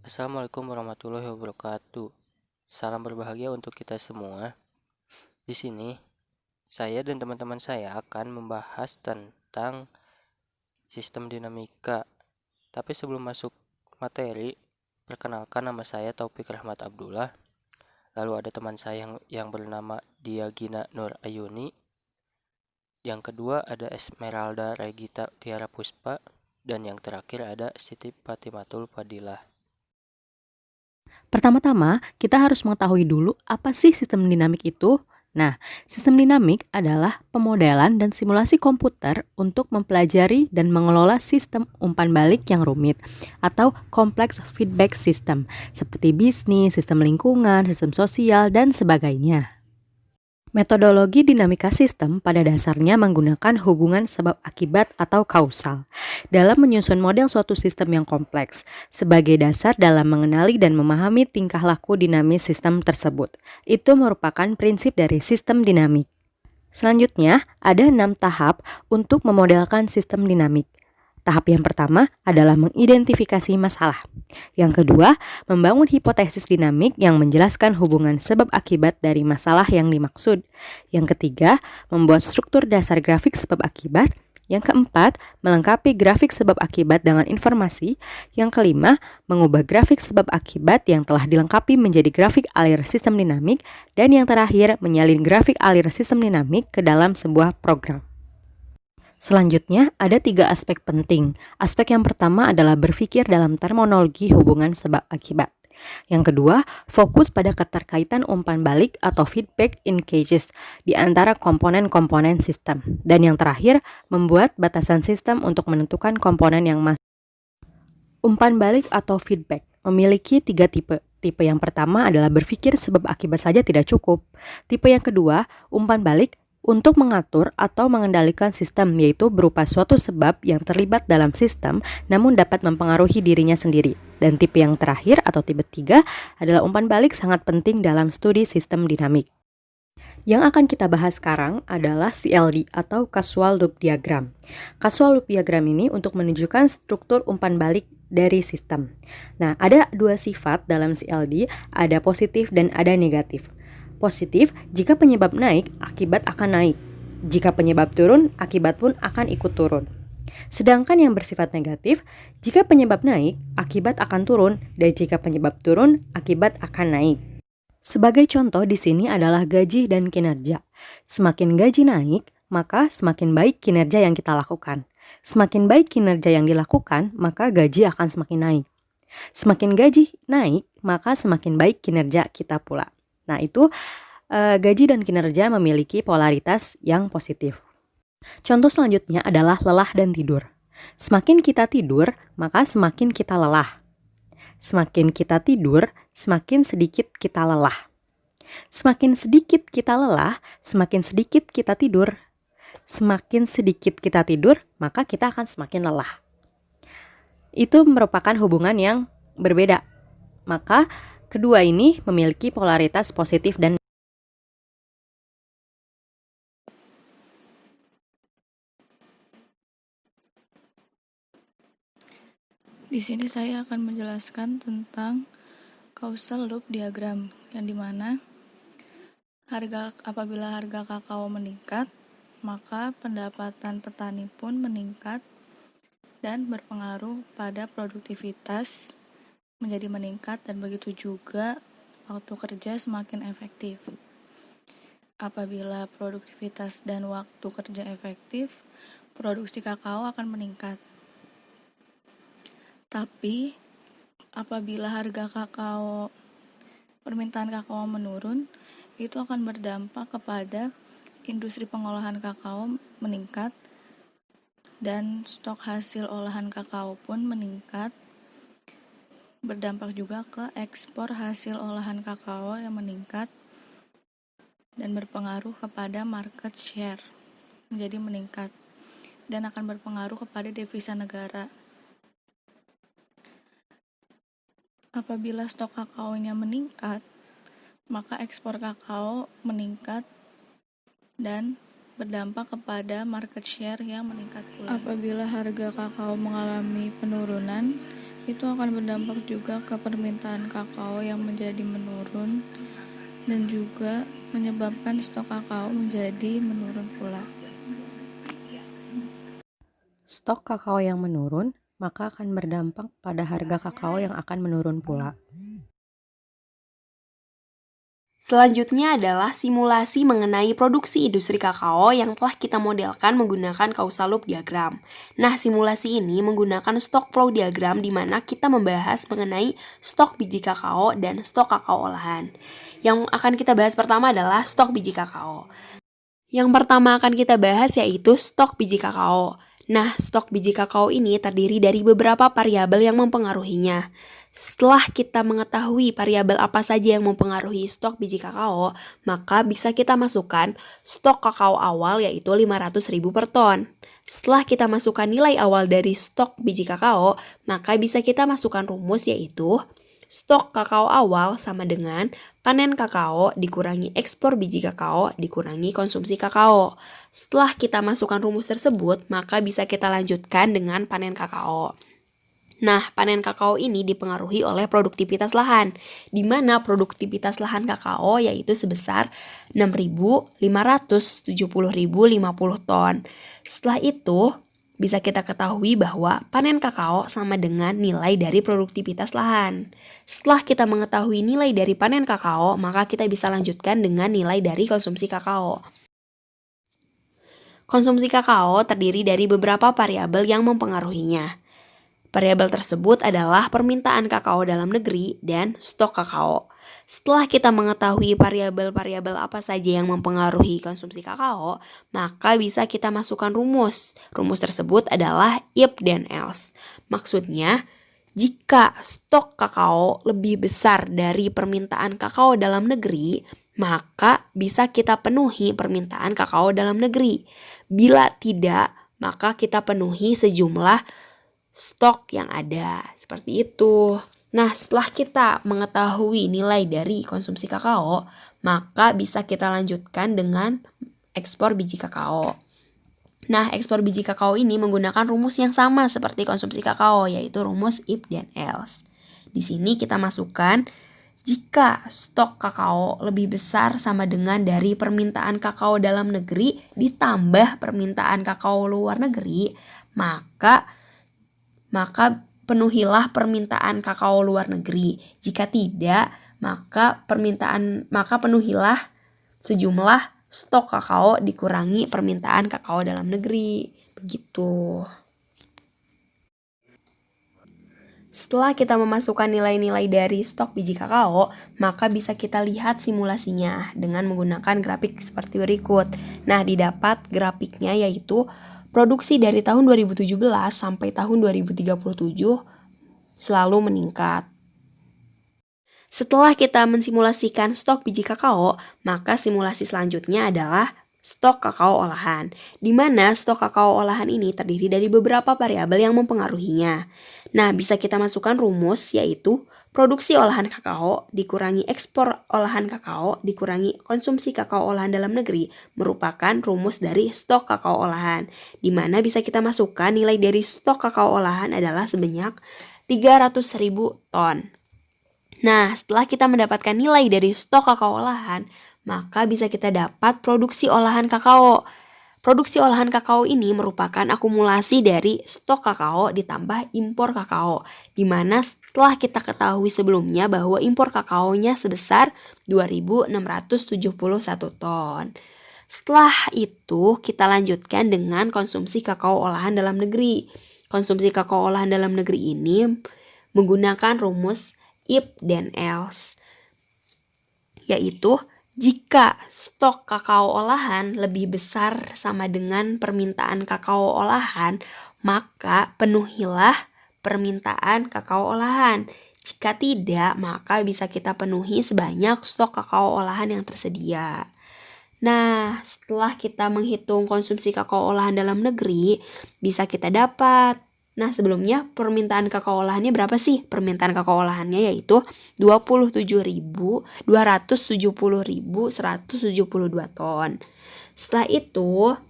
Assalamualaikum warahmatullahi wabarakatuh. Salam berbahagia untuk kita semua. Di sini, saya dan teman-teman saya akan membahas tentang sistem dinamika. Tapi sebelum masuk materi, perkenalkan nama saya Taufik Rahmat Abdullah. Lalu ada teman saya yang bernama Diagina Nur Ayuni. Yang kedua ada Esmeralda Regita Tiara Puspa. Dan yang terakhir ada Siti Fatimatul Fadilah. Pertama-tama, kita harus mengetahui dulu apa sih sistem dinamik itu. Nah, sistem dinamik adalah pemodelan dan simulasi komputer untuk mempelajari dan mengelola sistem umpan balik yang rumit atau complex feedback system seperti bisnis, sistem lingkungan, sistem sosial, dan sebagainya. Metodologi dinamika sistem pada dasarnya menggunakan hubungan sebab akibat atau kausal dalam menyusun model suatu sistem yang kompleks sebagai dasar dalam mengenali dan memahami tingkah laku dinamis sistem tersebut. Itu merupakan prinsip dari sistem dinamik. Selanjutnya, ada 6 tahap untuk memodelkan sistem dinamik. Tahap yang pertama adalah mengidentifikasi masalah. Yang kedua, membangun hipotesis dinamik yang menjelaskan hubungan sebab akibat dari masalah yang dimaksud. Yang ketiga, membuat struktur dasar grafik sebab akibat. Yang keempat, melengkapi grafik sebab akibat dengan informasi. Yang kelima, mengubah grafik sebab akibat yang telah dilengkapi menjadi grafik alir sistem dinamik. Dan yang terakhir, menyalin grafik alir sistem dinamik ke dalam sebuah program. Selanjutnya, ada 3 aspek penting. Aspek yang pertama adalah berpikir dalam terminologi hubungan sebab akibat. Yang kedua, fokus pada keterkaitan umpan balik atau feedback linkages di antara komponen-komponen sistem. Dan yang terakhir, membuat batasan sistem untuk menentukan komponen yang masuk. Umpan balik atau feedback memiliki 3 tipe. Tipe yang pertama adalah berpikir sebab akibat saja tidak cukup. Tipe yang kedua, umpan balik untuk mengatur atau mengendalikan sistem, yaitu berupa suatu sebab yang terlibat dalam sistem namun dapat mempengaruhi dirinya sendiri. Dan tipe yang terakhir atau tipe 3 adalah umpan balik sangat penting dalam studi sistem dinamik. Yang akan kita bahas sekarang adalah CLD atau Causal Loop Diagram. Causal Loop Diagram ini untuk menunjukkan struktur umpan balik dari sistem. Nah, ada 2 sifat dalam CLD, ada positif dan ada negatif. Positif, jika penyebab naik, akibat akan naik. Jika penyebab turun, akibat pun akan ikut turun. Sedangkan yang bersifat negatif, jika penyebab naik, akibat akan turun, dan jika penyebab turun, akibat akan naik. Sebagai contoh di sini adalah gaji dan kinerja. Semakin gaji naik, maka semakin baik kinerja yang kita lakukan. Semakin baik kinerja yang dilakukan, maka gaji akan semakin naik. Semakin gaji naik, maka semakin baik kinerja kita pula. Nah, itu gaji dan kinerja memiliki polaritas yang positif. Contoh selanjutnya adalah lelah dan tidur. Semakin kita tidur, maka semakin kita lelah. Semakin kita tidur, semakin sedikit kita lelah. Semakin sedikit kita lelah, semakin sedikit kita tidur. Semakin sedikit kita tidur, maka kita akan semakin lelah. Itu merupakan hubungan yang berbeda. Maka kedua ini memiliki polaritas positif dan Di sini saya akan menjelaskan tentang causal loop diagram, yang dimana apabila harga kakao meningkat, maka pendapatan petani pun meningkat dan berpengaruh pada produktivitas menjadi meningkat, dan begitu juga waktu kerja semakin efektif. Apabila produktivitas dan waktu kerja efektif, produksi kakao akan meningkat. Tapi apabila permintaan kakao menurun, itu akan berdampak kepada industri pengolahan kakao meningkat dan stok hasil olahan kakao pun meningkat. Berdampak juga ke ekspor hasil olahan kakao yang meningkat dan berpengaruh kepada market share menjadi meningkat dan akan berpengaruh kepada devisa negara. Apabila stok kakaonya meningkat, maka ekspor kakao meningkat dan berdampak kepada market share yang meningkat pula. Apabila harga kakao mengalami penurunan, itu akan berdampak juga ke permintaan kakao yang menjadi menurun dan juga menyebabkan stok kakao menjadi menurun pula. Stok kakao yang menurun, maka akan berdampak pada harga kakao yang akan menurun pula. Selanjutnya adalah simulasi mengenai produksi industri kakao yang telah kita modelkan menggunakan causal loop diagram. Nah, simulasi ini menggunakan stock flow diagram di mana kita membahas mengenai stok biji kakao dan stok kakao olahan. Yang akan kita bahas pertama adalah stok biji kakao. Yang pertama akan kita bahas yaitu stok biji kakao. Nah, stok biji kakao ini terdiri dari beberapa variabel yang mempengaruhinya. Setelah kita mengetahui variabel apa saja yang mempengaruhi stok biji kakao, maka bisa kita masukkan stok kakao awal yaitu 500.000 per ton. Setelah kita masukkan nilai awal dari stok biji kakao, maka bisa kita masukkan rumus yaitu stok kakao awal sama dengan panen kakao dikurangi ekspor biji kakao dikurangi konsumsi kakao. Setelah kita masukkan rumus tersebut, maka bisa kita lanjutkan dengan panen kakao. Nah, panen kakao ini dipengaruhi oleh produktivitas lahan, di mana produktivitas lahan kakao yaitu sebesar 6.570.050 ton. Setelah itu, bisa kita ketahui bahwa panen kakao sama dengan nilai dari produktivitas lahan. Setelah kita mengetahui nilai dari panen kakao, maka kita bisa lanjutkan dengan nilai dari konsumsi kakao. Konsumsi kakao terdiri dari beberapa variabel yang mempengaruhinya. Variabel tersebut adalah permintaan kakao dalam negeri dan stok kakao. Setelah kita mengetahui variabel-variabel apa saja yang mempengaruhi konsumsi kakao, maka bisa kita masukkan rumus. Rumus tersebut adalah if dan else. Maksudnya, jika stok kakao lebih besar dari permintaan kakao dalam negeri, maka bisa kita penuhi permintaan kakao dalam negeri. Bila tidak, maka kita penuhi sejumlah stok yang ada, seperti itu. Nah, setelah kita mengetahui nilai dari konsumsi kakao, maka bisa kita lanjutkan dengan ekspor biji kakao. Nah, ekspor biji kakao ini menggunakan rumus yang sama seperti konsumsi kakao, yaitu rumus if dan else. Di sini kita masukkan jika stok kakao lebih besar sama dengan dari permintaan kakao dalam negeri ditambah permintaan kakao luar negeri, maka penuhilah permintaan kakao luar negeri. Jika tidak, maka penuhilah sejumlah stok kakao dikurangi permintaan kakao dalam negeri. Begitu. Setelah kita memasukkan nilai-nilai dari stok biji kakao, maka bisa kita lihat simulasinya dengan menggunakan grafik seperti berikut. Nah, didapat grafiknya yaitu produksi dari tahun 2017 sampai tahun 2037 selalu meningkat. Setelah kita mensimulasikan stok biji kakao, maka simulasi selanjutnya adalah stok kakao olahan, di mana stok kakao olahan ini terdiri dari beberapa variabel yang mempengaruhinya. Nah, bisa kita masukkan rumus yaitu produksi olahan kakao dikurangi ekspor olahan kakao dikurangi konsumsi kakao olahan dalam negeri merupakan rumus dari stok kakao olahan, di mana bisa kita masukkan nilai dari stok kakao olahan adalah sebanyak 300.000 ton. Nah, setelah kita mendapatkan nilai dari stok kakao olahan, maka bisa kita dapat produksi olahan kakao. Produksi olahan kakao ini merupakan akumulasi dari stok kakao ditambah impor kakao, di mana setelah kita ketahui sebelumnya bahwa impor kakaonya sebesar 2.671 ton. Setelah itu, kita lanjutkan dengan konsumsi kakao olahan dalam negeri. Konsumsi kakao olahan dalam negeri ini menggunakan rumus if dan else, yaitu jika stok kakao olahan lebih besar sama dengan permintaan kakao olahan, maka penuhilah permintaan kakao olahan. Jika tidak, maka bisa kita penuhi sebanyak stok kakao olahan yang tersedia. Nah, setelah kita menghitung konsumsi kakao olahan dalam negeri, bisa kita dapat. Nah, sebelumnya permintaan kakao olahannya berapa sih? Permintaan kakao olahannya yaitu 27.270.172 ton. Setelah itu,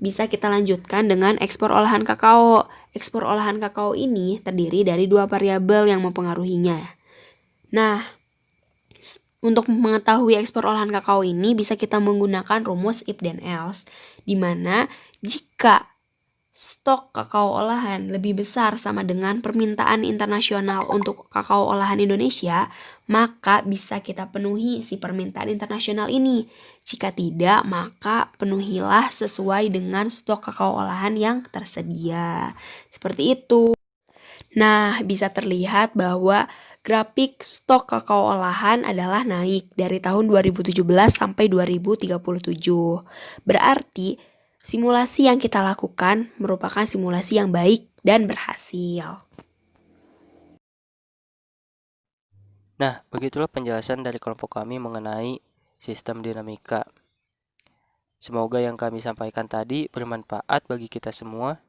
bisa kita lanjutkan dengan ekspor olahan kakao. Ekspor olahan kakao ini terdiri dari 2 variabel yang mempengaruhinya. Nah, untuk mengetahui ekspor olahan kakao ini bisa kita menggunakan rumus if then else, di mana jika stok kakao olahan lebih besar sama dengan permintaan internasional untuk kakao olahan Indonesia, maka bisa kita penuhi si permintaan internasional ini. Jika tidak, maka penuhilah sesuai dengan stok kakao olahan yang tersedia. Seperti itu. Nah, bisa terlihat bahwa grafik stok kakao olahan adalah naik dari tahun 2017 sampai 2037. Berarti simulasi yang kita lakukan merupakan simulasi yang baik dan berhasil. Nah, begitulah penjelasan dari kelompok kami mengenai sistem dinamika. Semoga yang kami sampaikan tadi bermanfaat bagi kita semua.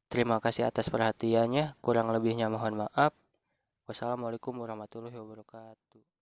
Terima kasih atas perhatiannya. Kurang lebihnya mohon maaf. Wassalamualaikum warahmatullahi wabarakatuh.